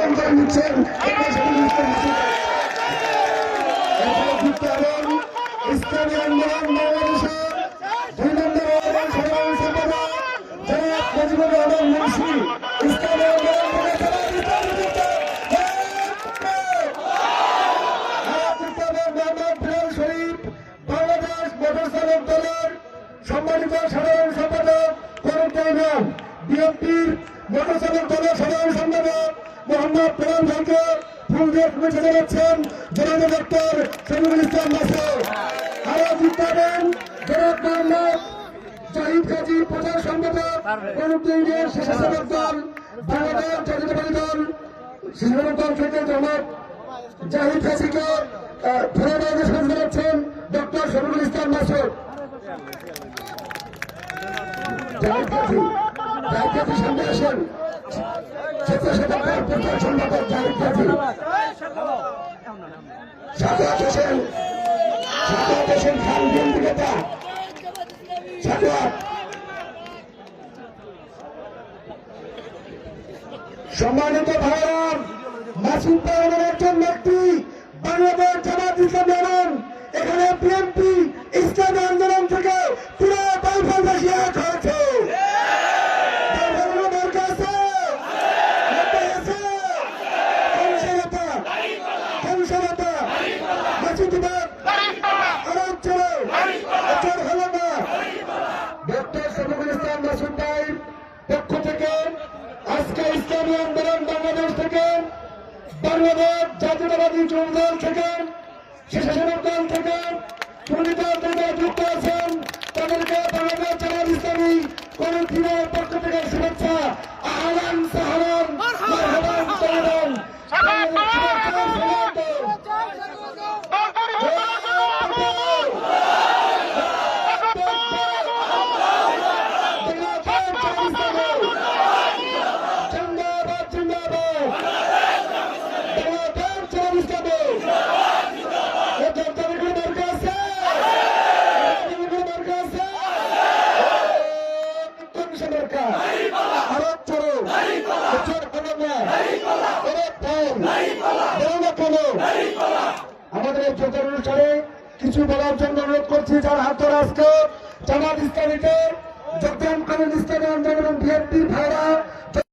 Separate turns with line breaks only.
বরণ করে নিচ্ছেন ইসলামী আন্দোলন বাংলাদেশের 2 নম্বর সাধারণ সম্পাদক জনাব মুজিবুর রহমান মুন্সি ইসলামী সম্মানিত সাধারণ সম্পাদক বিএনপির মোটরসাইকেল দলের সাধারণ সম্পাদক মোহাম্মদ প্রধান ভাইকে ফুল দিয়ে শুভেচ্ছা জানাচ্ছেন জনাব ডক্টর শরীফুল ইসলাম মাসুদ। আরো জিতাবেন জনাব মোহাম্মদ জাহিদ গাজী প্রচার সম্পাদক ইউনিয়ন স্বেচ্ছাসেবক দল বাংলাদেশ জাতীয়তাবাদী দল স্বেচ্ছাসেবক দল থেকে জনাব জাহিদ গাজীকে ধন্যবাদ জানাচ্ছেন ডক্টর শরীফুল ইসলাম মাসুদ। সামনে আসেন স্বেচ্ছাসেবক দল প্রচার সম্পাদক জাহিদ গাজী, সাজাদ হোসেন খান বিএনপি নেতা সাজাদ, সম্মানিত ভাইরাম মাসুদ ভাই এমন একজন ব্যক্তি বাংলাদেশ জামাত ইসলামী আন্দোলন এখানে বিএনপি ইসলামী আন্দোলন থেকে পুরো বাইফলবাসী এক হয়েছে। পক্ষ থেকে আজকে ইসলামী আন্দোলন বাংলাদেশ থেকে বাংলাদেশ জাতীয়তাবাদী যুবদল থেকে স্বেচ্ছাসেবক দল থেকে যুক্ত আছেন তাদেরকে বাংলাদেশ জামাত ইসলামী কমিটির পক্ষ থেকে শুভেচ্ছা আহ্বান সাহারান মারহাবান জানান। আমাদের এই প্রচার অনুষ্ঠানে কিছু বলার জন্য অনুরোধ করছি যার হাত ধরে আজকে জামাত ইসলামীতে যোগদান করেন ইসলামী আন্দোলন বিএনপির ভাইরা